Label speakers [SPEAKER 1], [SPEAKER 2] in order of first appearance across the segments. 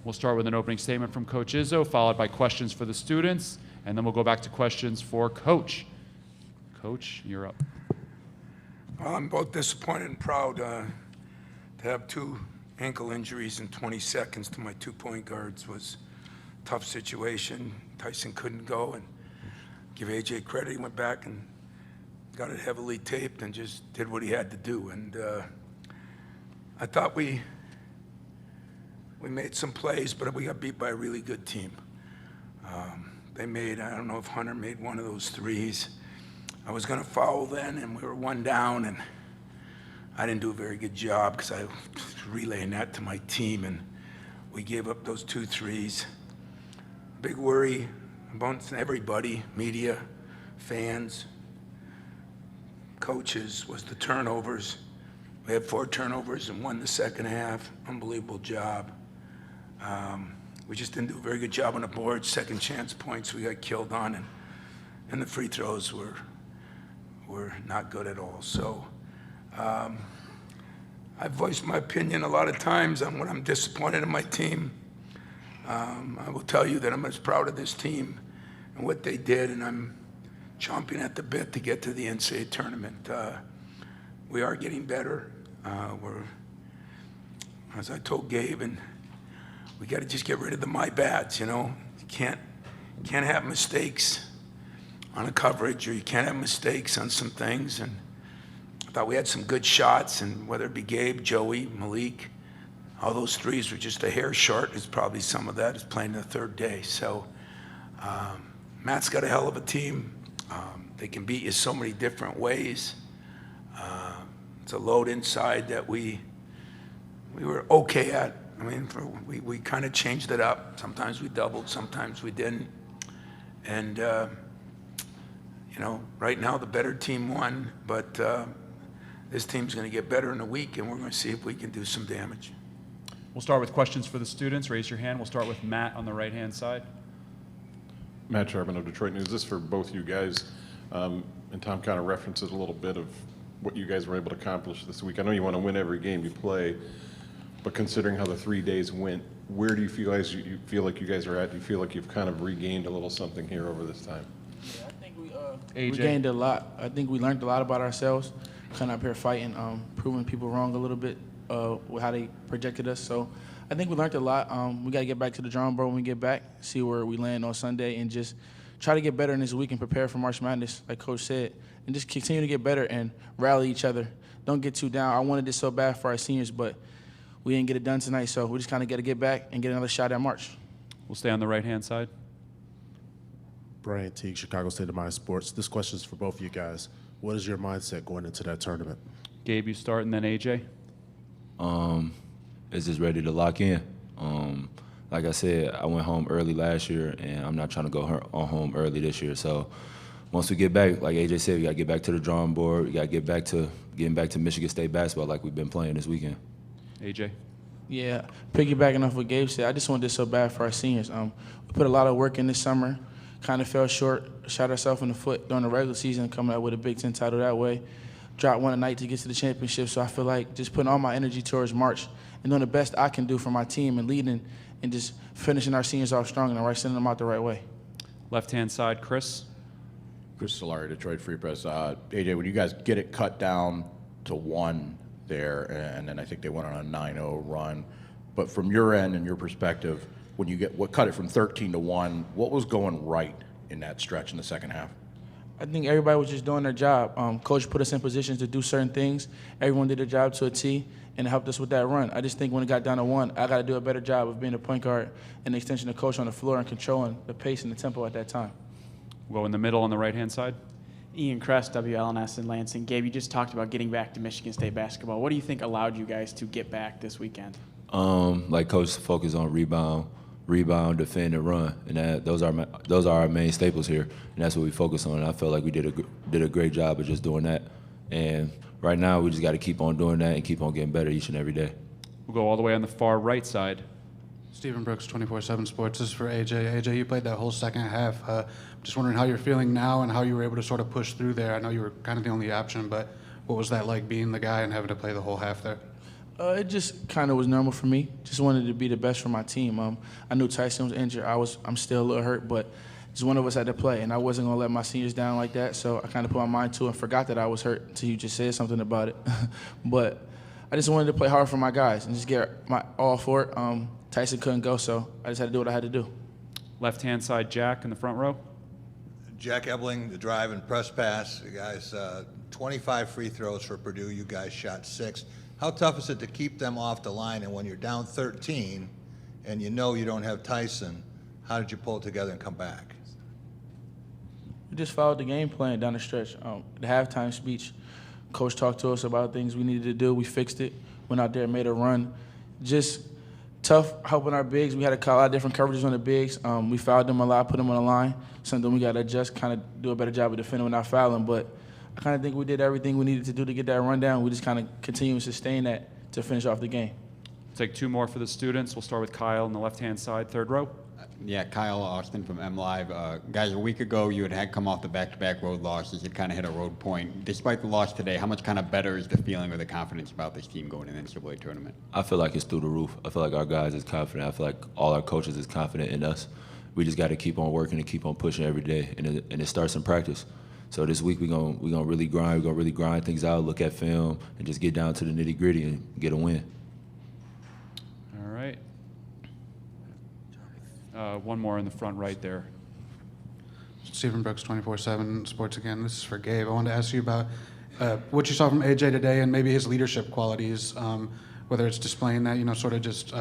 [SPEAKER 1] We'll start with an opening statement from Coach Izzo, followed by questions for the students, and then we'll go back to questions for Coach. Coach, you're up.
[SPEAKER 2] Well, I'm both disappointed and proud to have 2 ankle injuries in 20 seconds to my 2 point guards was a tough situation. Tyson couldn't go, and give AJ credit. He went back and got it heavily taped and just did what he had to do. And I thought we made some plays, but we got beat by a really good team. They made, I don't know if Hunter made one of those threes. I was going to foul then, and we were 1 down, and I didn't do a very good job because I was relaying that to my team, and we gave up those 2 threes. Big worry amongst everybody, media, fans, coaches, was the turnovers. We had 4 turnovers and won the second half. Unbelievable job. We just didn't do a very good job on the board. Second chance points we got killed on, and the free throws were not good at all. So I've voiced my opinion a lot of times on when I'm disappointed in my team. I will tell you that I'm as proud of this team and what they did, and I'm chomping at the bit to get to the NCAA tournament. We are getting better. As I told Gabe, and we got to just get rid of the my bads. You know, you can't have mistakes on a coverage, or you can't have mistakes on some things. And I thought we had some good shots, and whether it be Gabe, Joey, Malik, all those threes were just a hair short. It's probably some of that is playing the 3rd day. So Matt's got a hell of a team. They can beat you so many different ways. It's a load inside that we were okay at. I mean, we kind of changed it up. Sometimes we doubled, sometimes we didn't. And, you know, right now the better team won, but this team's going to get better in a week, and we're going to see if we can do some damage.
[SPEAKER 1] We'll start with questions for the students. Raise your hand. We'll start with Matt on the right-hand side.
[SPEAKER 3] Matt Sharpen of Detroit News. This is for both you guys. And Tom kind of references a little bit of what you guys were able to accomplish this week. I know you want to win every game you play, but considering how the 3 days went, where do you feel like you guys are at? Do you feel like you've kind of regained a little something here over this time?
[SPEAKER 4] Yeah, I think
[SPEAKER 1] AJ?
[SPEAKER 4] we gained a lot. I think we learned a lot about ourselves, coming up here fighting, proving people wrong a little bit with how they projected us. So I think we learned a lot. We got to get back to the drawing board when we get back, see where we land on Sunday, and just try to get better in this week and prepare for March Madness, like Coach said, and just continue to get better and rally each other. Don't get too down. I wanted this so bad for our seniors, but we didn't get it done tonight, so we just kind of got to get back and get another shot at March.
[SPEAKER 1] We'll stay on the right-hand side.
[SPEAKER 5] Brian Teague, Chicago State of Mind Sports. This question is for both of you guys. What is your mindset going into that tournament?
[SPEAKER 1] Gabe, you start, and then AJ.
[SPEAKER 6] It's just ready to lock in. Like I said, I went home early last year, and I'm not trying to go home early this year. So once we get back, like AJ said, we got to get back to the drawing board. We got to get back to getting back to Michigan State basketball like we've been playing this weekend.
[SPEAKER 1] AJ.
[SPEAKER 4] Yeah, piggybacking off what Gabe said, I just want this so bad for our seniors. We put a lot of work in this summer, kind of fell short, shot ourselves in the foot during the regular season, coming out with a Big Ten title that way. Dropped one a night to get to the championship, so I feel like just putting all my energy towards March and doing the best I can do for my team and leading and just finishing our seniors off strong and sending them out the right way.
[SPEAKER 1] Left-hand side, Chris.
[SPEAKER 7] Chris Solari, Detroit Free Press. AJ, when you guys get it cut down to 1 there, and then I think they went on a 9-0 run, but from your end and your perspective, when you cut it from 13 to 1, what was going right in that stretch in the second half?
[SPEAKER 4] I think everybody was just doing their job. Coach put us in positions to do certain things. Everyone did their job to a T, and it helped us with that run. I just think when it got down to 1, I got to do a better job of being a point guard and the extension of coach on the floor and controlling the pace and the tempo at that time.
[SPEAKER 1] We'll go in the middle on the right-hand side.
[SPEAKER 8] Ian Kress, WLNS in Lansing. Gabe, you just talked about getting back to Michigan State basketball. What do you think allowed you guys to get back this weekend?
[SPEAKER 6] Like Coach focused on rebound, defend, and run, and those are our main staples here, and that's what we focus on. And I felt like we did a great job of just doing that. And right now, we just got to keep on doing that and keep on getting better each and every day.
[SPEAKER 1] We'll go all the way on the far right side.
[SPEAKER 9] Stephen Brooks, 24/7 Sports. This is for AJ. AJ, you played that whole second half. Just wondering how you're feeling now and how you were able to sort of push through there. I know you were kind of the only option, but what was that like being the guy and having to play the whole half there?
[SPEAKER 4] It just kind of was normal for me. Just wanted to be the best for my team. I knew Tyson was injured. I'm still a little hurt, but just one of us had to play, and I wasn't gonna let my seniors down like that. So I kind of put my mind to it and forgot that I was hurt until you just said something about it. But I just wanted to play hard for my guys and just get my all for it. Tyson couldn't go, so I just had to do what I had to do.
[SPEAKER 1] Left-hand side, Jack in the front row.
[SPEAKER 10] Jack Ebling, the drive and press pass. You guys, 25 free throws for Purdue. You guys shot 6. How tough is it to keep them off the line? And when you're down 13 and you know you don't have Tyson, how did you pull it together and come back?
[SPEAKER 4] We just followed the game plan down the stretch. The halftime speech, coach talked to us about things we needed to do. We fixed it, went out there and made a run. Just tough helping our bigs. We had a lot of different coverages on the bigs. We fouled them a lot, put them on the line. Something we got to adjust, kind of do a better job of defending without fouling. But I kind of think we did everything we needed to do to get that run down. We just kind of continue to sustain that to finish off the game.
[SPEAKER 1] Take 2 more for the students. We'll start with Kyle on the left-hand side, third row.
[SPEAKER 11] Yeah, Kyle Austin from MLive. Guys, a week ago you had come off the back-to-back road losses. You kind of hit a road point. Despite the loss today, how much kind of better is the feeling or the confidence about this team going in the NCAA tournament?
[SPEAKER 6] I feel like it's through the roof. I feel like our guys is confident. I feel like all our coaches is confident in us. We just got to keep on working and keep on pushing every day, and it starts in practice. So this week we're gonna really grind. We're gonna really grind things out, look at film, and just get down to the nitty-gritty and get a win.
[SPEAKER 1] All right. One more in the front right there.
[SPEAKER 9] Stephen Brooks, 24/7 Sports again. This is for Gabe. I wanted to ask you about what you saw from AJ today and maybe his leadership qualities, whether it's displaying that, sort of just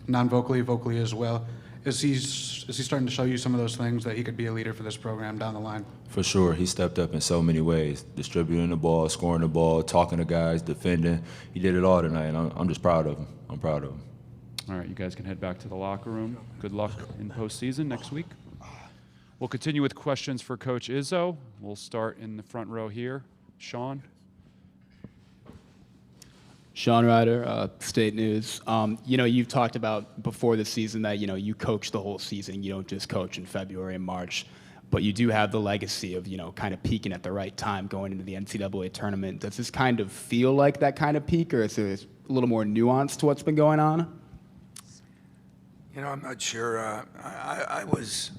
[SPEAKER 9] non-vocally, vocally as well. Is he starting to show you some of those things that he could be a leader for this program down the line?
[SPEAKER 6] For sure, he stepped up in so many ways, distributing the ball, scoring the ball, talking to guys, defending. He did it all tonight, and I'm just proud of him. I'm proud of him.
[SPEAKER 1] All right, you guys can head back to the locker room. Good luck in postseason next week. We'll continue with questions for Coach Izzo. We'll start in the front row here. Sean.
[SPEAKER 12] Sean Ryder, State News. You've talked about before the season that, you coach the whole season. You don't just coach in February and March. But you do have the legacy of, kind of peaking at the right time going into the NCAA tournament. Does this kind of feel like that kind of peak, or is there a little more nuance to what's been going on?
[SPEAKER 2] I'm not sure. I was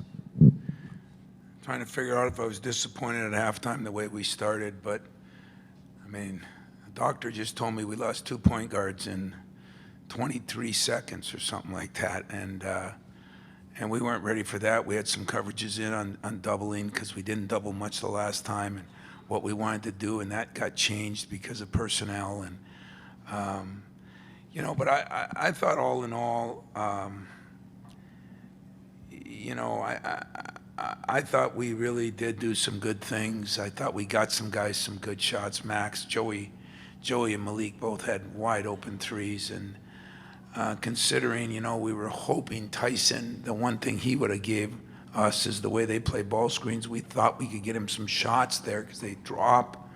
[SPEAKER 2] trying to figure out if I was disappointed at halftime the way we started, but, the doctor just told me we lost 2 point guards in 23 seconds or something like that, and we weren't ready for that. We had some coverages in on doubling because we didn't double much the last time, and what we wanted to do, and that got changed because of personnel. And but I thought all in all, I thought we really did do some good things. I thought we got some guys some good shots. Max, Joey and Malik both had wide open threes, and considering, we were hoping Tyson, the one thing he would have gave us is the way they play ball screens. We thought we could get him some shots there because they drop,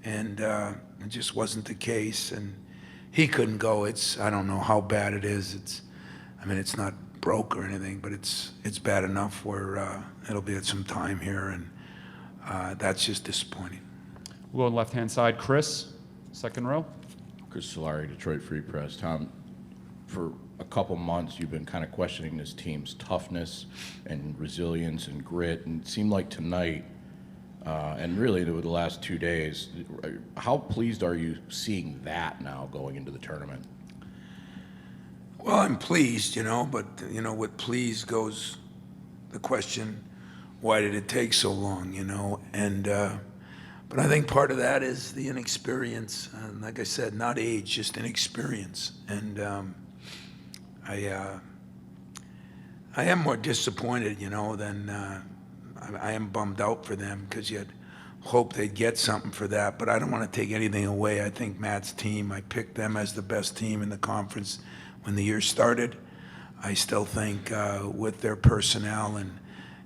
[SPEAKER 2] and it just wasn't the case. And he couldn't go. I don't know how bad it is. It's not broke or anything, but it's bad enough where it'll be at some time here, and that's just disappointing.
[SPEAKER 1] We'll go on left-hand side. Chris, second row.
[SPEAKER 7] Chris Solari, Detroit Free Press. Tom, for a couple months, you've been kind of questioning this team's toughness and resilience and grit, and it seemed like tonight, and really the last 2 days, how pleased are you seeing that now going into the tournament?
[SPEAKER 2] Well, I'm pleased, but, with pleased goes the question, why did it take so long, And, but I think part of that is the inexperience. And like I said, not age, just inexperience. And I am more disappointed, than I am bummed out for them because you'd hope they'd get something for that. But I don't want to take anything away. I think Matt's team, I picked them as the best team in the conference when the year started. I still think with their personnel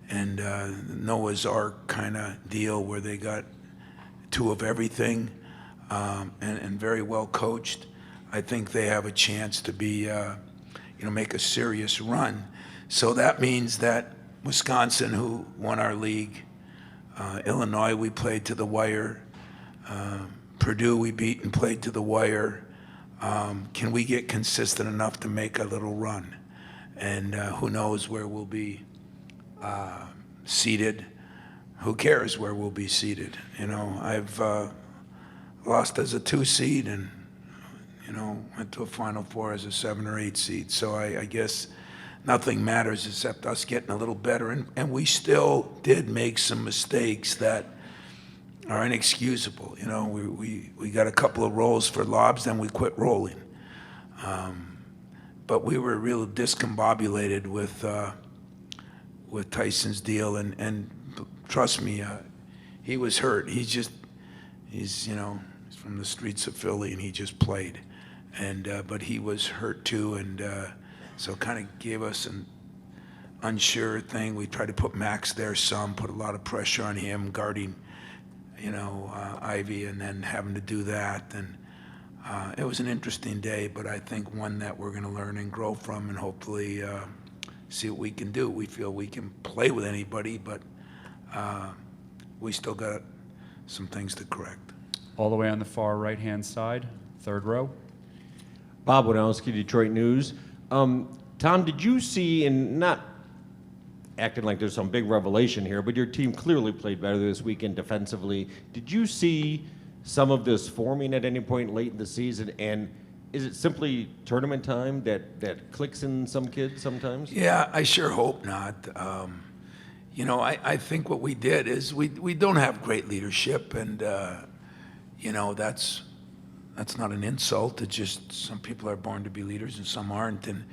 [SPEAKER 2] and Noah's Ark kind of deal where they got 2 of everything and very well coached, I think they have a chance to be, make a serious run. So that means that Wisconsin, who won our league, Illinois, we played to the wire. Purdue, we beat and played to the wire. Can we get consistent enough to make a little run? And who knows where we'll be seated? Who cares where we'll be seated? You know, I've lost as a 2 seed and, you know, went to a Final Four as a 7 or 8 seed. So I guess nothing matters except us getting a little better. And we still did make some mistakes that are inexcusable. You know, we got a couple of rolls for lobs, then we quit rolling. But we were real discombobulated with Tyson's deal, and trust me, he was hurt. He's you know, he's from the streets of Philly, and he just played. And but he was hurt too, and so kind of gave us an unsure thing. We tried to put Max there some, put a lot of pressure on him, guarding, you know, Ivy, and then having to do that. And it was an interesting day, but I think one that we're going to learn and grow from, and hopefully see what we can do. We feel we can play with anybody, but we still got some things to correct.
[SPEAKER 1] All the way on the far right-hand side, third row.
[SPEAKER 13] Bob Wodowski, Detroit News. Tom, did you see, and not acting like there's some big revelation here, but your team clearly played better this weekend defensively. Did you see some of this forming at any point late in the season? And is it simply tournament time that clicks in some kids sometimes?
[SPEAKER 2] Yeah, I sure hope not. You know, I think what we did is we don't have great leadership, and you know, that's not an insult. It's just some people are born to be leaders and some aren't. And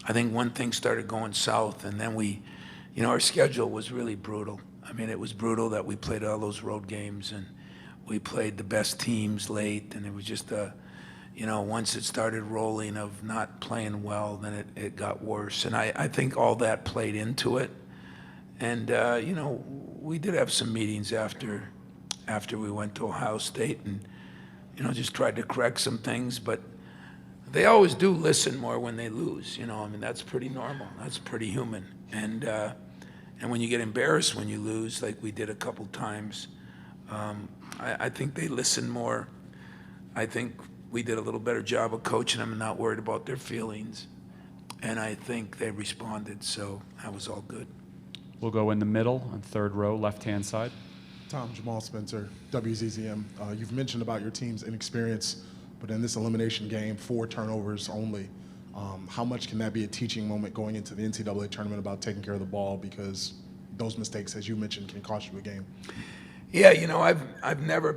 [SPEAKER 2] I think one thing started going south, and then you know, our schedule was really brutal. I mean, it was brutal that we played all those road games, and we played the best teams late, and it was just you know, once it started rolling of not playing well, then it got worse. And I think all that played into it. And you know, we did have some meetings after we went to Ohio State, and you know, just tried to correct some things, but they always do listen more when they lose. You know, I mean, that's pretty normal. That's pretty human. And when you get embarrassed when you lose, like we did a couple times, I think they listen more. I think we did a little better job of coaching them and not worried about their feelings. And I think they responded, so that was all good.
[SPEAKER 1] We'll go in the middle on third row, left-hand side.
[SPEAKER 5] Tom, Jamal Spencer, WZZM. You've mentioned about your team's inexperience, but in this elimination game, 4 turnovers only. How much can that be a teaching moment going into the NCAA tournament about taking care of the ball, because those mistakes, as you mentioned, can cost you a game?
[SPEAKER 2] Yeah, you know, I've never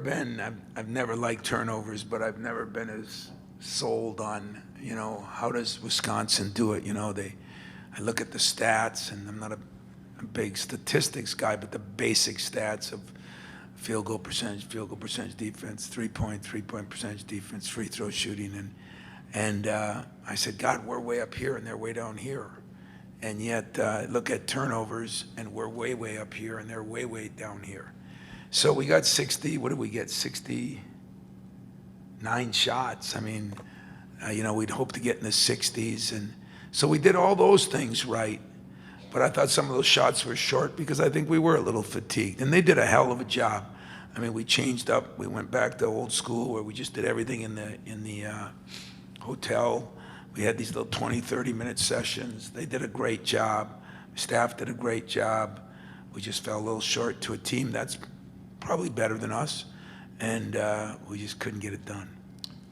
[SPEAKER 2] liked turnovers, but I've never been as sold on, you know, how does Wisconsin do it? You know, I look at the stats, and I'm not a big statistics guy, but the basic stats of field goal percentage defense, three-point percentage defense, free throw shooting, and I said, God, we're way up here and they're way down here. And yet, look at turnovers, and we're way, way up here, and they're way, way down here. So we got 60, what did we get, 69 shots. I mean, you know, we'd hope to get in the 60s. And so we did all those things right. But I thought some of those shots were short because I think we were a little fatigued. And they did a hell of a job. I mean, we changed up. We went back to old school where we just did everything in the hotel. We had these little 20, 30-minute sessions. They did a great job. Staff did a great job. We just fell a little short to a team that's probably better than us, and we just couldn't get it done.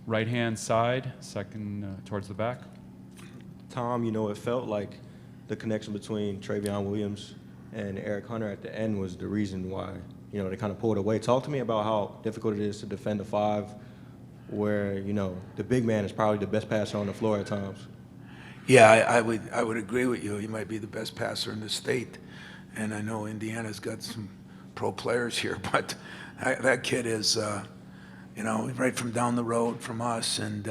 [SPEAKER 1] Right-hand side, second towards the back.
[SPEAKER 14] Tom, you know, it felt like the connection between Travion Williams and Eric Hunter at the end was the reason why, you know, they kind of pulled away. Talk to me about how difficult it is to defend a 5 where, you know, the big man is probably the best passer on the floor at times.
[SPEAKER 2] Yeah, I would agree with you. He might be the best passer in the state, and I know Indiana's got some pro players here, but that kid is, you know, right from down the road from us, and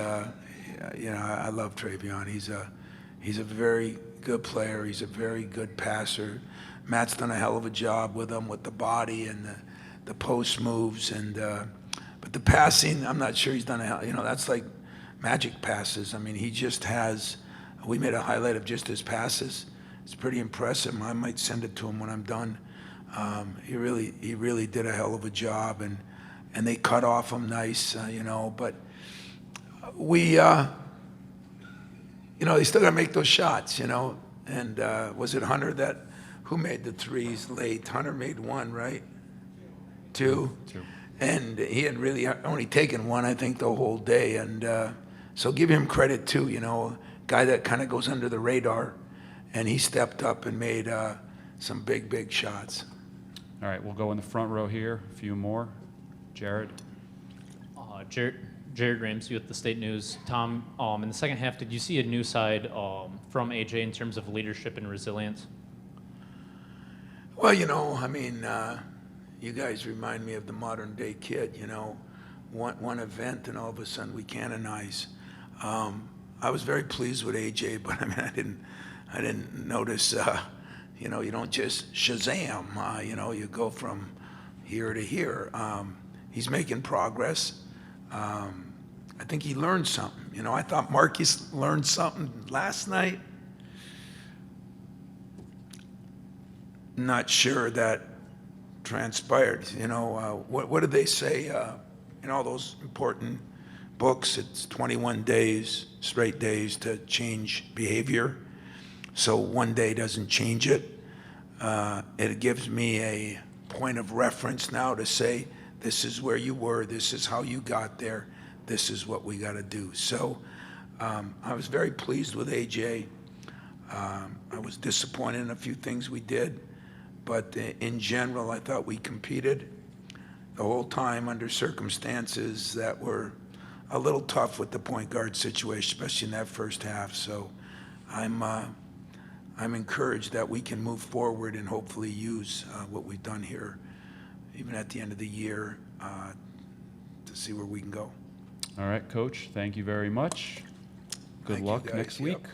[SPEAKER 2] you know, I love Travion. He's a very good player. He's a very good passer. Matt's done a hell of a job with him, with the body and the post moves, and but the passing, I'm not sure he's done a hell. You know, that's like magic passes. I mean, he just has. We made a highlight of just his passes. It's pretty impressive. I might send it to him when I'm done. He really did a hell of a job, and they cut off him nice, you know. But we, they still got to make those shots, And was it Hunter who made the threes late? Hunter made one, right? Two?
[SPEAKER 1] Two.
[SPEAKER 2] And he had really only taken one, I think, the whole day. And so give him credit, too, guy that kind of goes under the radar. And he stepped up and made some big, big shots.
[SPEAKER 1] All right, we'll go in the front row here. A few more. Jared.
[SPEAKER 15] Jared Ramsey with the State News. Tom, in the second half, did you see a new side from AJ in terms of leadership and resilience?
[SPEAKER 2] Well, you guys remind me of the modern day kid, one event and all of a sudden we canonize. I was very pleased with AJ, but I didn't notice, you don't just Shazam, you go from here to here. He's making progress. I think he learned something. I thought Marcus learned something last night. Not sure that transpired. What did they say in all those important books? It's 21 days, straight days to change behavior. So one day doesn't change it. It gives me a point of reference now to say, this is where you were, this is how you got there, this is what we got to do. So I was very pleased with AJ. I was disappointed in a few things we did, but in general, I thought we competed the whole time under circumstances that were a little tough with the point guard situation, especially in that first half. So I'm encouraged that we can move forward and hopefully use what we've done here, even at the end of the year, to see where we can go.
[SPEAKER 1] All right, Coach, thank you very much. Good
[SPEAKER 2] Thank you,
[SPEAKER 1] luck
[SPEAKER 2] guys.
[SPEAKER 1] next
[SPEAKER 2] Yep.
[SPEAKER 1] week.